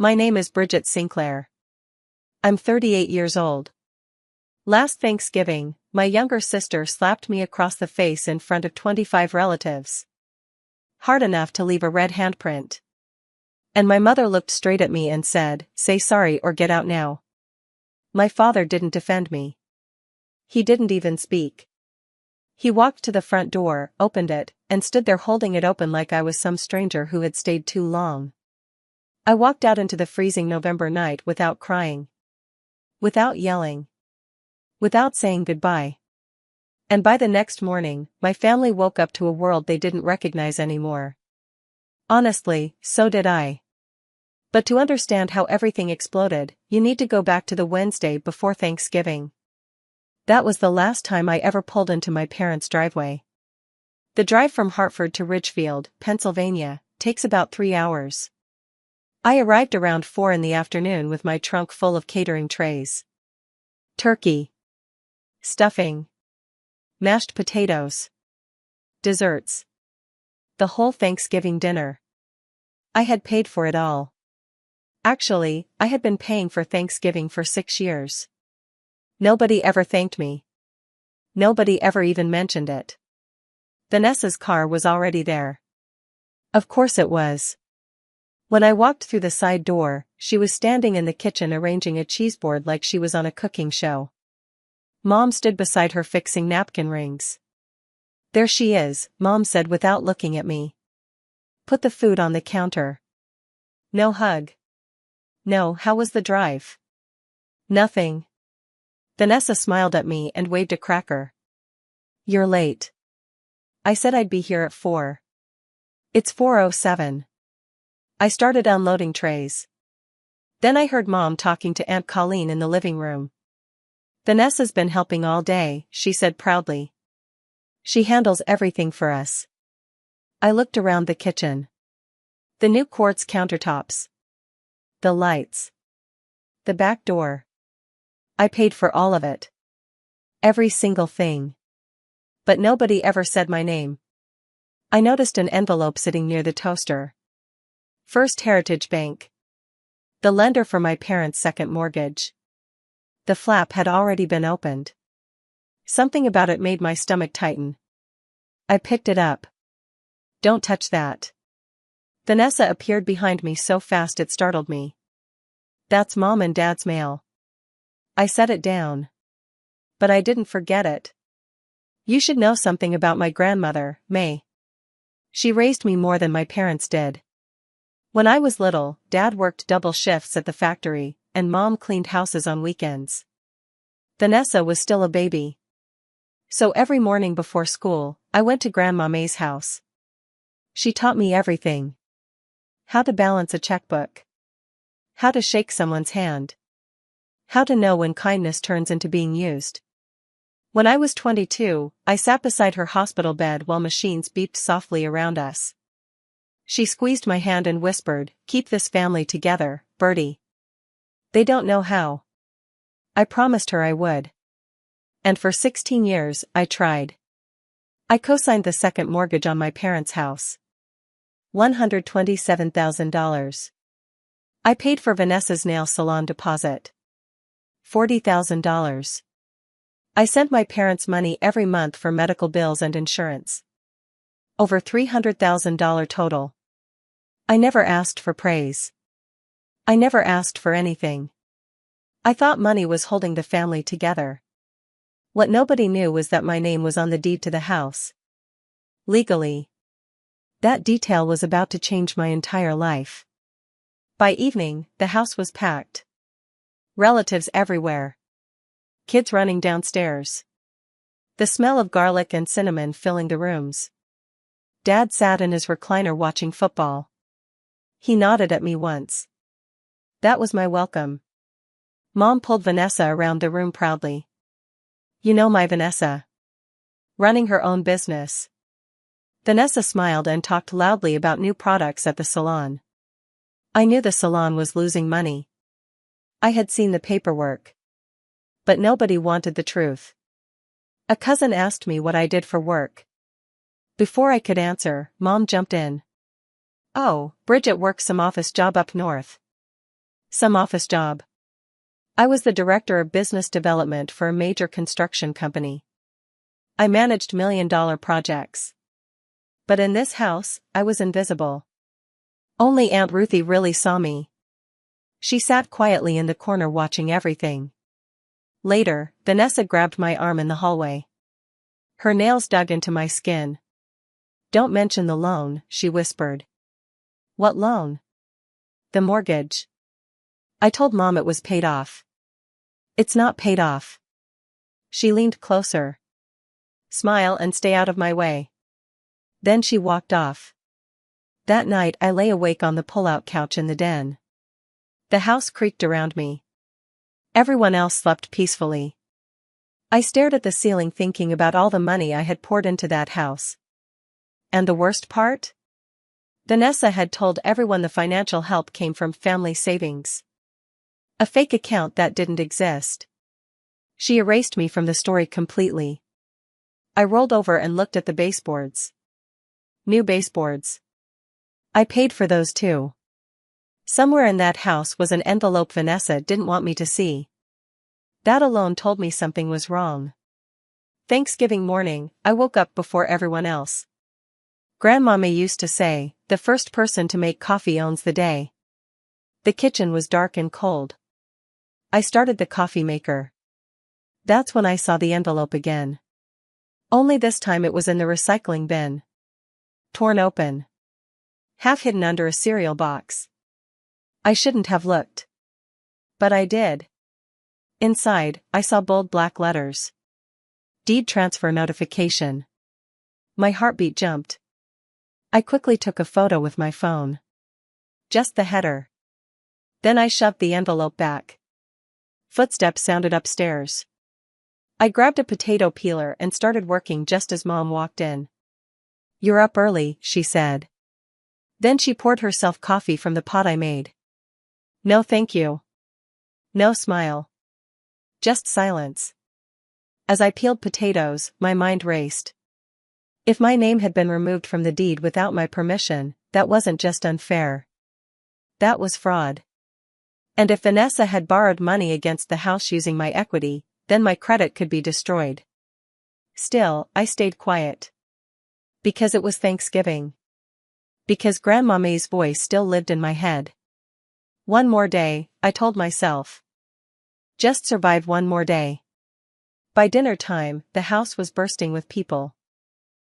My name is Bridget Sinclair. I'm 38 years old. Last Thanksgiving, my younger sister slapped me across the face in front of 25 relatives. Hard enough to leave a red handprint. And my mother looked straight at me and said, "Say sorry or get out now." My father didn't defend me. He didn't even speak. He walked to the front door, opened it, and stood there holding it open like I was some stranger who had stayed too long. I walked out into the freezing November night without crying. Without yelling. Without saying goodbye. And by the next morning, my family woke up to a world they didn't recognize anymore. Honestly, so did I. But to understand how everything exploded, you need to go back to the Wednesday before Thanksgiving. That was the last time I ever pulled into my parents' driveway. The drive from Hartford to Ridgefield, Pennsylvania, takes about 3 hours. I arrived around 4 in the afternoon with my trunk full of catering trays. Turkey. Stuffing. Mashed potatoes. Desserts. The whole Thanksgiving dinner. I had paid for it all. Actually, I had been paying for Thanksgiving for 6 years. Nobody ever thanked me. Nobody ever even mentioned it. Vanessa's car was already there. Of course it was. When I walked through the side door, she was standing in the kitchen arranging a cheese board like she was on a cooking show. Mom stood beside her fixing napkin rings. "There she is," Mom said without looking at me. "Put the food on the counter." No hug. No, how was the drive? Nothing. Vanessa smiled at me and waved a cracker. "You're late." I said I'd be here at 4. It's 4:07. I started unloading trays. Then I heard Mom talking to Aunt Colleen in the living room. "Vanessa's been helping all day," she said proudly. "She handles everything for us." I looked around the kitchen. The new quartz countertops. The lights. The back door. I paid for all of it. Every single thing. But nobody ever said my name. I noticed an envelope sitting near the toaster. First Heritage Bank. The lender for my parents' second mortgage. The flap had already been opened. Something about it made my stomach tighten. I picked it up. "Don't touch that." Vanessa appeared behind me so fast it startled me. "That's Mom and Dad's mail." I set it down. But I didn't forget it. "You should know something about my grandmother, May. She raised me more than my parents did. When I was little, Dad worked double shifts at the factory, and Mom cleaned houses on weekends. Vanessa was still a baby. So every morning before school, I went to Grandma May's house. She taught me everything. How to balance a checkbook. How to shake someone's hand. How to know when kindness turns into being used. When I was 22, I sat beside her hospital bed while machines beeped softly around us. She squeezed my hand and whispered, "Keep this family together, Bertie. They don't know how." I promised her I would. And for 16 years, I tried. I co-signed the second mortgage on my parents' house. $127,000. I paid for Vanessa's nail salon deposit. $40,000. I sent my parents money every month for medical bills and insurance. Over $300,000 total. I never asked for praise. I never asked for anything. I thought money was holding the family together. What nobody knew was that my name was on the deed to the house. Legally. That detail was about to change my entire life. By evening, the house was packed. Relatives everywhere. Kids running downstairs. The smell of garlic and cinnamon filling the rooms. Dad sat in his recliner watching football. He nodded at me once. That was my welcome. Mom pulled Vanessa around the room proudly. "You know my Vanessa. Running her own business." Vanessa smiled and talked loudly about new products at the salon. I knew the salon was losing money. I had seen the paperwork. But nobody wanted the truth. A cousin asked me what I did for work. Before I could answer, Mom jumped in. "Oh, Bridget works some office job up north. Some office job. I was the director of business development for a major construction company. I managed million-dollar projects. But in this house, I was invisible. Only Aunt Ruthie really saw me. She sat quietly in the corner watching everything. Later, Vanessa grabbed my arm in the hallway. Her nails dug into my skin. "Don't mention the loan," she whispered. "What loan?" "The mortgage." I told Mom it was paid off. "It's not paid off." She leaned closer. "Smile and stay out of my way." Then she walked off. That night I lay awake on the pull-out couch in the den. The house creaked around me. Everyone else slept peacefully. I stared at the ceiling thinking about all the money I had poured into that house. And the worst part? Vanessa had told everyone the financial help came from family savings. A fake account that didn't exist. She erased me from the story completely. I rolled over and looked at the baseboards. New baseboards. I paid for those too. Somewhere in that house was an envelope Vanessa didn't want me to see. That alone told me something was wrong. Thanksgiving morning, I woke up before everyone else. Grandmama used to say, "The first person to make coffee owns the day." The kitchen was dark and cold. I started the coffee maker. That's when I saw the envelope again. Only this time it was in the recycling bin. Torn open. Half hidden under a cereal box. I shouldn't have looked. But I did. Inside, I saw bold black letters. Deed transfer notification. My heartbeat jumped. I quickly took a photo with my phone. Just the header. Then I shoved the envelope back. Footsteps sounded upstairs. I grabbed a potato peeler and started working just as Mom walked in. "You're up early," she said. Then she poured herself coffee from the pot I made. "No thank you." No smile. Just silence. As I peeled potatoes, my mind raced. If my name had been removed from the deed without my permission, that wasn't just unfair. That was fraud. And if Vanessa had borrowed money against the house using my equity, then my credit could be destroyed. Still, I stayed quiet. Because it was Thanksgiving. Because Grandmama's voice still lived in my head. One more day, I told myself. Just survive one more day. By dinner time, the house was bursting with people.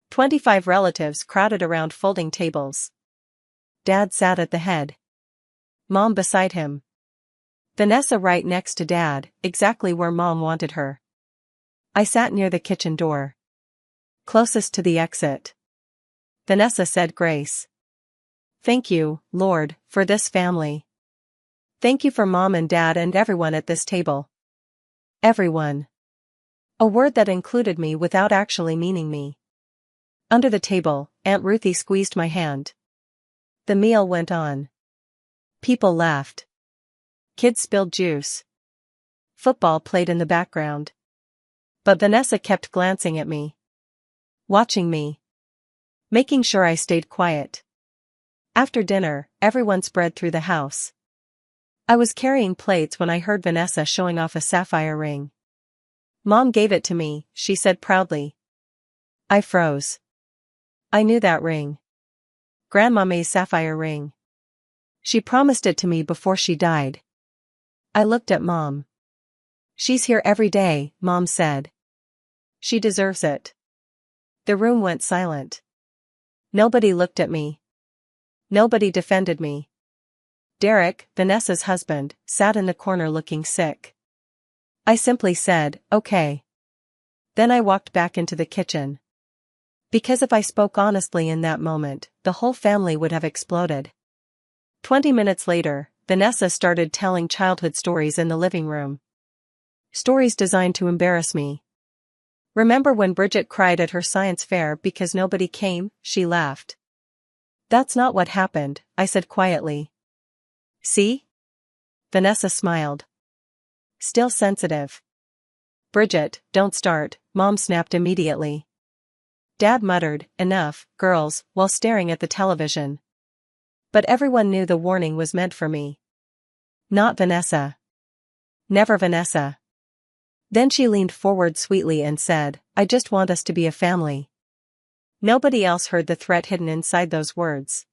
25 relatives crowded around folding tables. Dad sat at the head. Mom beside him. Vanessa right next to Dad, exactly where Mom wanted her. I sat near the kitchen door. Closest to the exit. Vanessa said grace. "Thank you, Lord, for this family. Thank you for Mom and Dad and everyone at this table." Everyone. A word that included me without actually meaning me. Under the table, Aunt Ruthie squeezed my hand. The meal went on. People laughed. Kids spilled juice. Football played in the background. But Vanessa kept glancing at me. Watching me. Making sure I stayed quiet. After dinner, everyone spread through the house. I was carrying plates when I heard Vanessa showing off a sapphire ring. "Mom gave it to me," she said proudly. I froze. I knew that ring. Grandmama's sapphire ring. She promised it to me before she died. I looked at Mom. "She's here every day," Mom said. "She deserves it." The room went silent. Nobody looked at me. Nobody defended me. Derek, Vanessa's husband, sat in the corner looking sick. I simply said, "Okay." Then I walked back into the kitchen. Because if I spoke honestly in that moment, the whole family would have exploded. 20 minutes later, Vanessa started telling childhood stories in the living room. Stories designed to embarrass me. "Remember when Bridget cried at her science fair because nobody came?" She laughed. "That's not what happened," I said quietly. "See?" Vanessa smiled. Still sensitive. "Bridget, don't start," Mom snapped immediately. Dad muttered, "Enough, girls," while staring at the television. But everyone knew the warning was meant for me. Not Vanessa. Never Vanessa. Then she leaned forward sweetly and said, I just want us to be a family. Nobody else heard the threat hidden inside those words.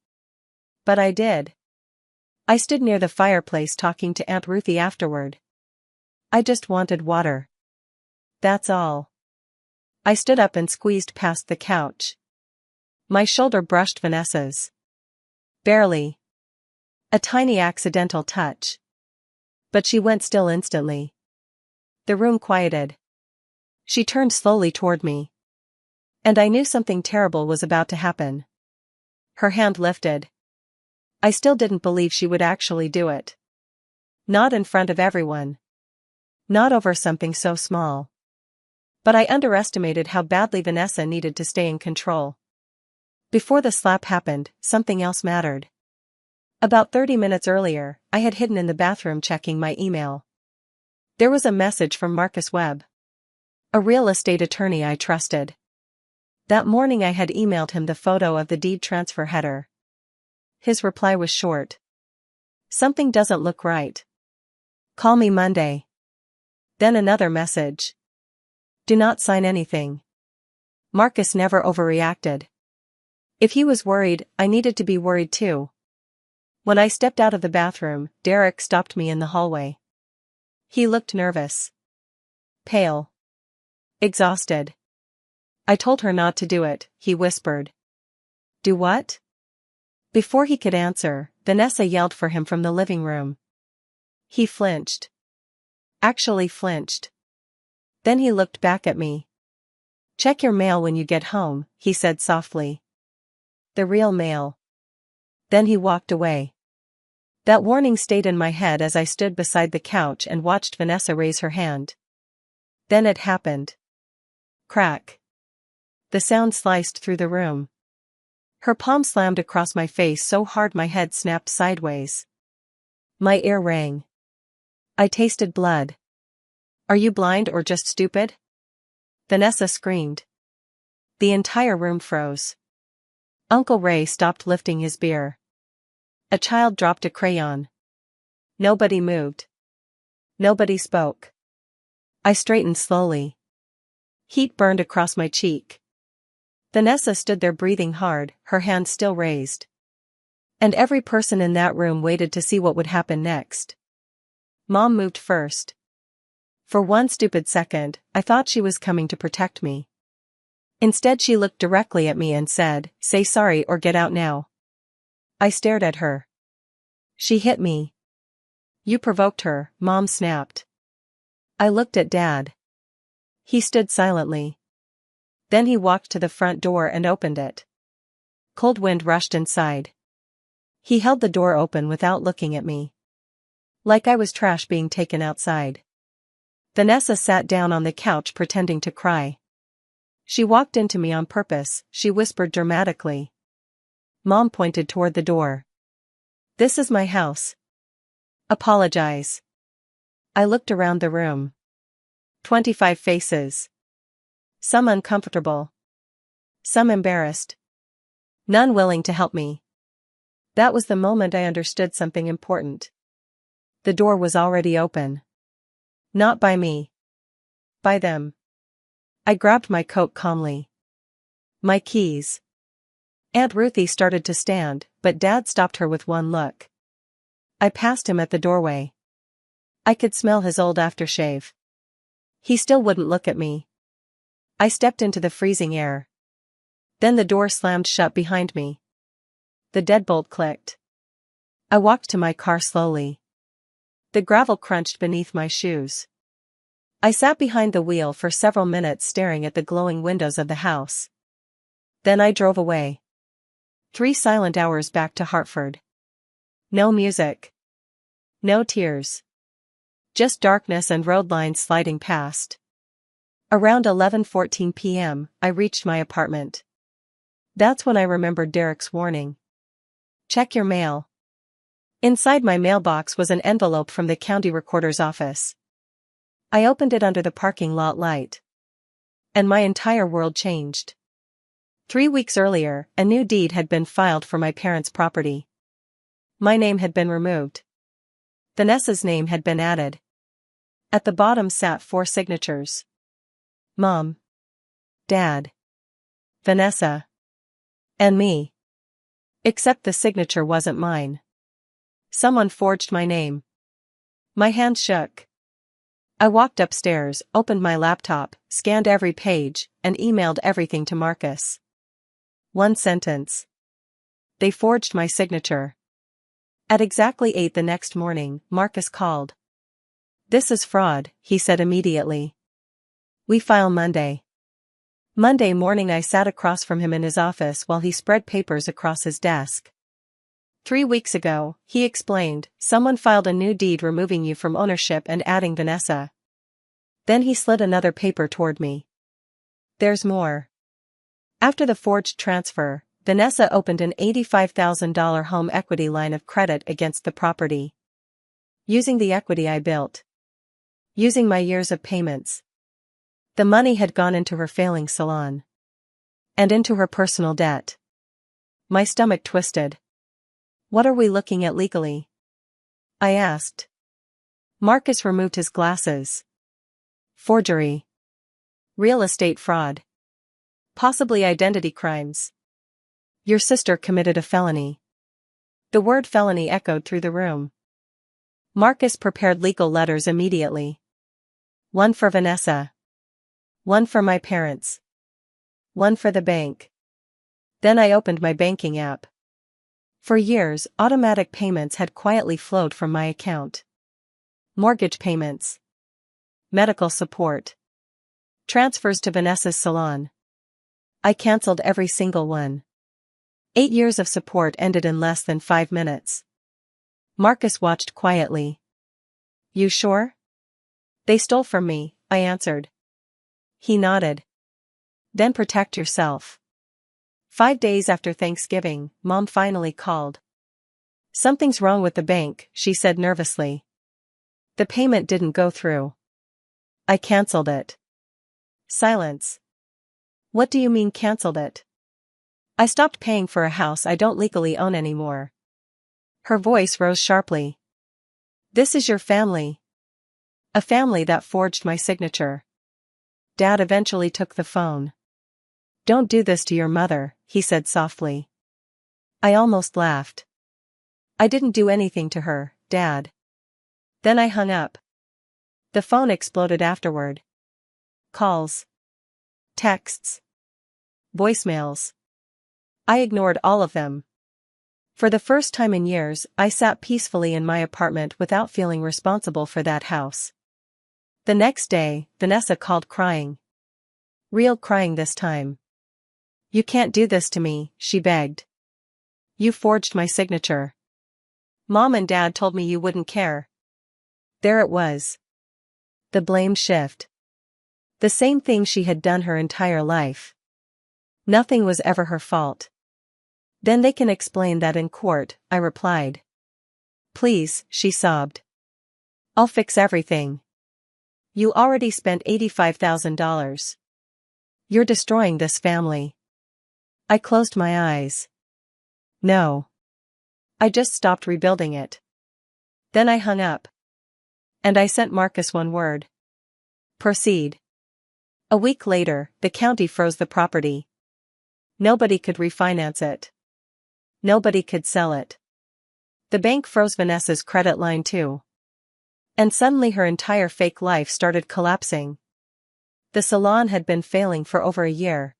But I did. I stood near the fireplace talking to Aunt Ruthie afterward. I just wanted water. That's all. I stood up and squeezed past the couch. My shoulder brushed Vanessa's. Barely. A tiny accidental touch. But she went still instantly. The room quieted. She turned slowly toward me. And I knew something terrible was about to happen. Her hand lifted. I still didn't believe she would actually do it. Not in front of everyone. Not over something so small. But I underestimated how badly Vanessa needed to stay in control. Before the slap happened, something else mattered. About 30 minutes earlier, I had hidden in the bathroom checking my email. There was a message from Marcus Webb. A real estate attorney I trusted. That morning I had emailed him the photo of the deed transfer header. His reply was short. Something doesn't look right. Call me Monday. Then another message. Do not sign anything. Marcus never overreacted. If he was worried, I needed to be worried too. When I stepped out of the bathroom, Derek stopped me in the hallway. He looked nervous. Pale. Exhausted. I told her not to do it, he whispered. Do what? Before he could answer, Vanessa yelled for him from the living room. He flinched. Actually flinched. Then he looked back at me. Check your mail when you get home, he said softly. The real mail. Then he walked away. That warning stayed in my head as I stood beside the couch and watched Vanessa raise her hand. Then it happened. Crack. The sound sliced through the room. Her palm slammed across my face so hard my head snapped sideways. My ear rang. I tasted blood. Are you blind or just stupid? Vanessa screamed. The entire room froze. Uncle Ray stopped lifting his beer. A child dropped a crayon. Nobody moved. Nobody spoke. I straightened slowly. Heat burned across my cheek. Vanessa stood there breathing hard, her hand still raised. And every person in that room waited to see what would happen next. Mom moved first. For one stupid second, I thought she was coming to protect me. Instead she looked directly at me and said, "Say sorry or get out now." I stared at her. She hit me. You provoked her, Mom snapped. I looked at Dad. He stood silently. Then he walked to the front door and opened it. Cold wind rushed inside. He held the door open without looking at me. Like I was trash being taken outside. Vanessa sat down on the couch pretending to cry. She walked into me on purpose, she whispered dramatically. Mom pointed toward the door. This is my house. Apologize. I looked around the room. 25 faces. Some uncomfortable. Some embarrassed. None willing to help me. That was the moment I understood something important. The door was already open. Not by me. By them. I grabbed my coat calmly. My keys. Aunt Ruthie started to stand, but Dad stopped her with one look. I passed him at the doorway. I could smell his old aftershave. He still wouldn't look at me. I stepped into the freezing air. Then the door slammed shut behind me. The deadbolt clicked. I walked to my car slowly. The gravel crunched beneath my shoes. I sat behind the wheel for several minutes staring at the glowing windows of the house. Then I drove away. 3 silent hours back to Hartford. No music. No tears. Just darkness and road lines sliding past. Around 11:14 p.m., I reached my apartment. That's when I remembered Derek's warning. Check your mail. Inside my mailbox was an envelope from the county recorder's office. I opened it under the parking lot light. And my entire world changed. 3 weeks earlier, a new deed had been filed for my parents' property. My name had been removed. Vanessa's name had been added. At the bottom sat 4 signatures. Mom, Dad, Vanessa, and me. Except the signature wasn't mine. Someone forged my name. My hand shook. I walked upstairs, opened my laptop, scanned every page, and emailed everything to Marcus. One sentence. They forged my signature. At exactly 8 the next morning, Marcus called. This is fraud, he said immediately. We file Monday. Monday morning I sat across from him in his office while he spread papers across his desk. 3 weeks ago, he explained, someone filed a new deed removing you from ownership and adding Vanessa. Then he slid another paper toward me. There's more. After the forged transfer, Vanessa opened an $85,000 home equity line of credit against the property. Using the equity I built. Using my years of payments. The money had gone into her failing salon. And into her personal debt. My stomach twisted. What are we looking at legally? I asked. Marcus removed his glasses. Forgery. Real estate fraud. Possibly identity crimes. Your sister committed a felony. The word felony echoed through the room. Marcus prepared legal letters immediately. One for Vanessa. One for my parents. One for the bank. Then I opened my banking app. For years, automatic payments had quietly flowed from my account. Mortgage payments. Medical support. Transfers to Vanessa's salon. I canceled every single one. 8 years of support ended in less than 5 minutes. Marcus watched quietly. You sure? They stole from me, I answered. He nodded. Then protect yourself. 5 days after Thanksgiving, Mom finally called. Something's wrong with the bank, she said nervously. The payment didn't go through. I canceled it. Silence. What do you mean canceled it? I stopped paying for a house I don't legally own anymore. Her voice rose sharply. This is your family. A family that forged my signature. Dad eventually took the phone. Don't do this to your mother, he said softly. I almost laughed. I didn't do anything to her, Dad. Then I hung up. The phone exploded afterward. Calls. Texts. Voicemails. I ignored all of them. For the first time in years, I sat peacefully in my apartment without feeling responsible for that house. The next day, Vanessa called crying. Real crying this time. You can't do this to me, she begged. You forged my signature. Mom and Dad told me you wouldn't care. There it was. The blame shift. The same thing she had done her entire life. Nothing was ever her fault. Then they can explain that in court, I replied. Please, she sobbed. I'll fix everything. You already spent $85,000. You're destroying this family. I closed my eyes. No. I just stopped rebuilding it. Then I hung up. And I sent Marcus one word. Proceed. A week later, the county froze the property. Nobody could refinance it. Nobody could sell it. The bank froze Vanessa's credit line too. And suddenly her entire fake life started collapsing. The salon had been failing for over a year.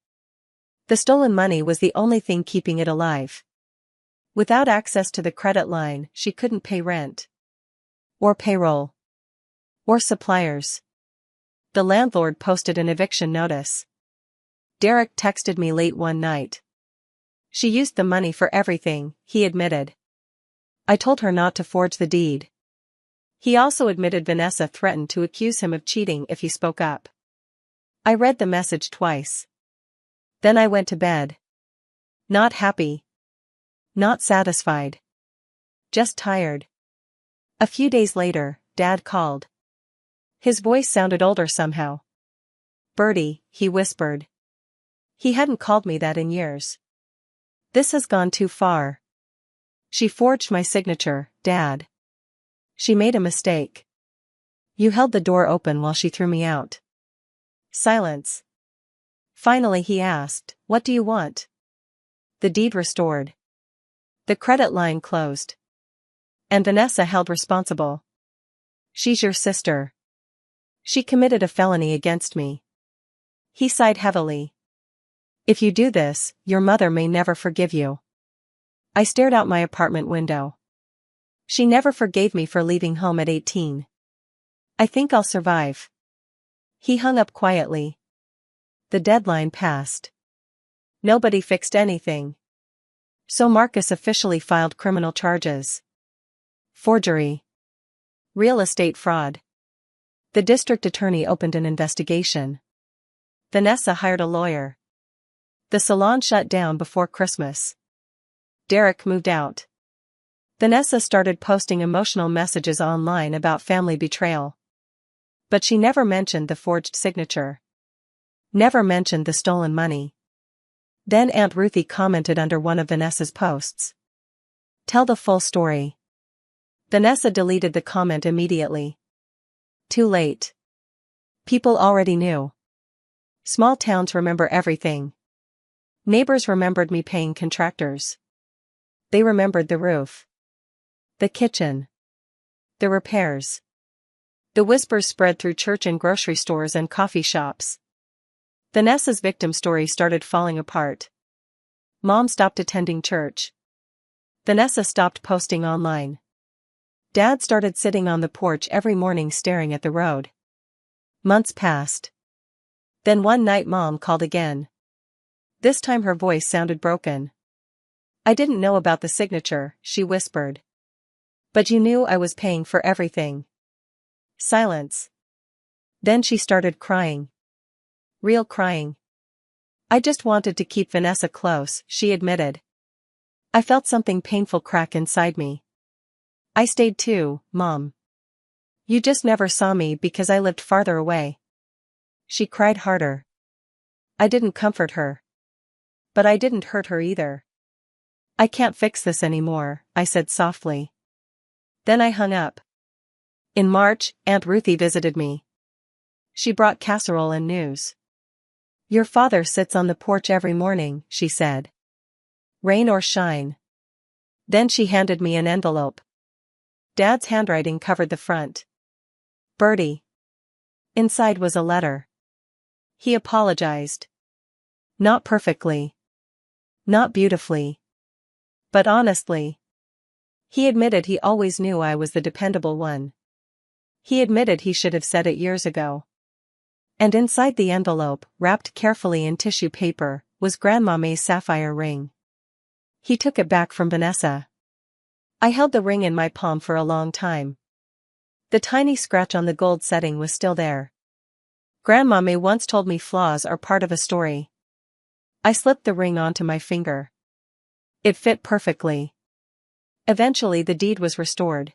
The stolen money was the only thing keeping it alive. Without access to the credit line, she couldn't pay rent. Or payroll. Or suppliers. The landlord posted an eviction notice. Derek texted me late one night. She used the money for everything, he admitted. I told her not to forge the deed. He also admitted Vanessa threatened to accuse him of cheating if he spoke up. I read the message twice. Then I went to bed. Not happy. Not satisfied. Just tired. A few days later, Dad called. His voice sounded older somehow. Bertie, he whispered. He hadn't called me that in years. This has gone too far. She forged my signature, Dad. She made a mistake. You held the door open while she threw me out. Silence. Finally he asked, what do you want? The deed restored. The credit line closed. And Vanessa held responsible. She's your sister. She committed a felony against me. He sighed heavily. If you do this, your mother may never forgive you. I stared out my apartment window. She never forgave me for leaving home at 18. I think I'll survive. He hung up quietly. The deadline passed. Nobody fixed anything. So Marcus officially filed criminal charges. Forgery. Real estate fraud. The district attorney opened an investigation. Vanessa hired a lawyer. The salon shut down before Christmas. Derek moved out. Vanessa started posting emotional messages online about family betrayal. But she never mentioned the forged signature. Never mentioned the stolen money. Then Aunt Ruthie commented under one of Vanessa's posts. Tell the full story. Vanessa deleted the comment immediately. Too late. People already knew. Small towns remember everything. Neighbors remembered me paying contractors. They remembered the roof. The kitchen. The repairs. The whispers spread through church and grocery stores and coffee shops. Vanessa's victim story started falling apart. Mom stopped attending church. Vanessa stopped posting online. Dad started sitting on the porch every morning staring at the road. Months passed. Then one night Mom called again. This time her voice sounded broken. I didn't know about the signature, she whispered. But you knew I was paying for everything. Silence. Then she started crying. Real crying. I just wanted to keep Vanessa close, she admitted. I felt something painful crack inside me. I stayed too, Mom. You just never saw me because I lived farther away. She cried harder. I didn't comfort her. But I didn't hurt her either. I can't fix this anymore, I said softly. Then I hung up. In March, Aunt Ruthie visited me. She brought casserole and news. Your father sits on the porch every morning, she said. Rain or shine. Then she handed me an envelope. Dad's handwriting covered the front. Bertie. Inside was a letter. He apologized. Not perfectly. Not beautifully. But honestly. He admitted he always knew I was the dependable one. He admitted he should have said it years ago. And inside the envelope, wrapped carefully in tissue paper, was Grandma May's sapphire ring. He took it back from Vanessa. I held the ring in my palm for a long time. The tiny scratch on the gold setting was still there. Grandma May once told me flaws are part of a story. I slipped the ring onto my finger. It fit perfectly. Eventually the deed was restored.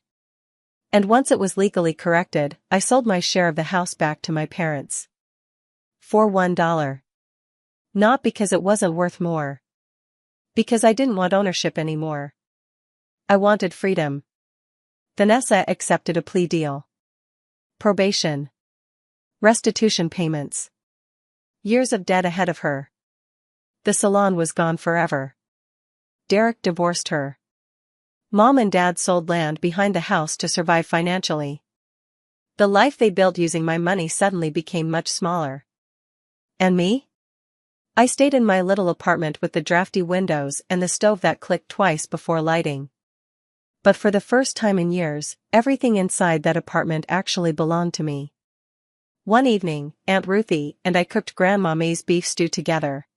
And once it was legally corrected, I sold my share of the house back to my parents. For $1. Not because it wasn't worth more. Because I didn't want ownership anymore. I wanted freedom. Vanessa accepted a plea deal. Probation. Restitution payments. Years of debt ahead of her. The salon was gone forever. Derek divorced her. Mom and Dad sold land behind the house to survive financially. The life they built using my money suddenly became much smaller. And me? I stayed in my little apartment with the drafty windows and the stove that clicked twice before lighting. But for the first time in years, everything inside that apartment actually belonged to me. One evening, Aunt Ruthie and I cooked Grandma May's beef stew together.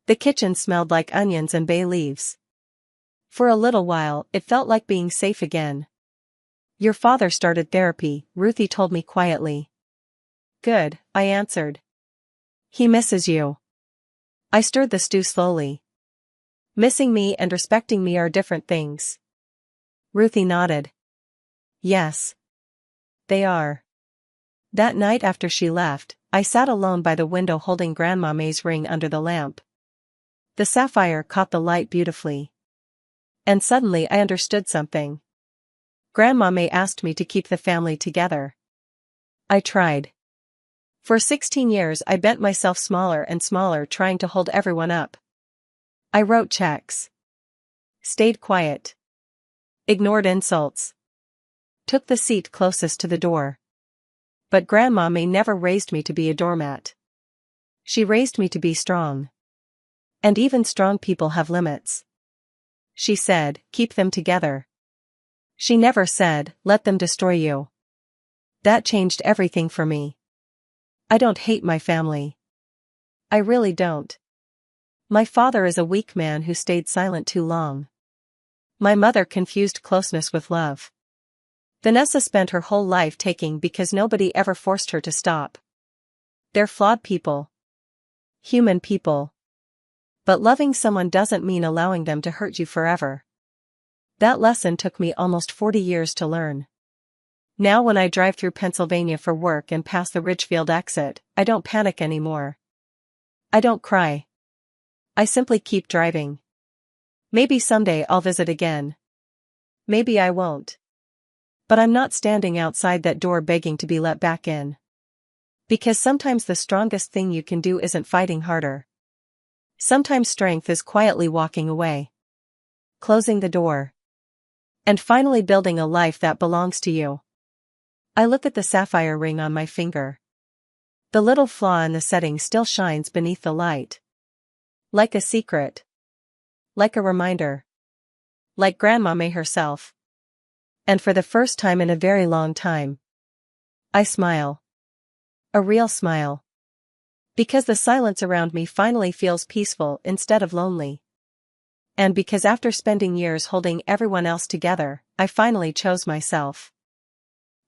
The kitchen smelled like onions and bay leaves. For a little while, it felt like being safe again. Your father started therapy, Ruthie told me quietly. Good, I answered. He misses you. I stirred the stew slowly. Missing me and respecting me are different things. Ruthie nodded. Yes. They are. That night after she left, I sat alone by the window holding Grandma May's ring under the lamp. The sapphire caught the light beautifully. And suddenly I understood something. Grandma May asked me to keep the family together. I tried. For 16 years I bent myself smaller and smaller trying to hold everyone up. I wrote checks. Stayed quiet. Ignored insults. Took the seat closest to the door. But Grandma May never raised me to be a doormat. She raised me to be strong. And even strong people have limits. She said, keep them together. She never said, let them destroy you. That changed everything for me. I don't hate my family. I really don't. My father is a weak man who stayed silent too long. My mother confused closeness with love. Vanessa spent her whole life taking because nobody ever forced her to stop. They're flawed people. Human people. But loving someone doesn't mean allowing them to hurt you forever. That lesson took me almost 40 years to learn. Now when I drive through Pennsylvania for work and pass the Ridgefield exit, I don't panic anymore. I don't cry. I simply keep driving. Maybe someday I'll visit again. Maybe I won't. But I'm not standing outside that door begging to be let back in. Because sometimes the strongest thing you can do isn't fighting harder. Sometimes strength is quietly walking away. Closing the door. And finally building a life that belongs to you. I look at the sapphire ring on my finger. The little flaw in the setting still shines beneath the light. Like a secret. Like a reminder. Like Grandma May herself. And for the first time in a very long time, I smile. A real smile. Because the silence around me finally feels peaceful instead of lonely. And because after spending years holding everyone else together, I finally chose myself.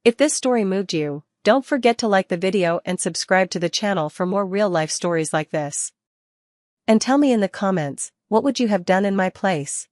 If this story moved you, don't forget to like the video and subscribe to the channel for more real-life stories like this. And tell me in the comments, what would you have done in my place?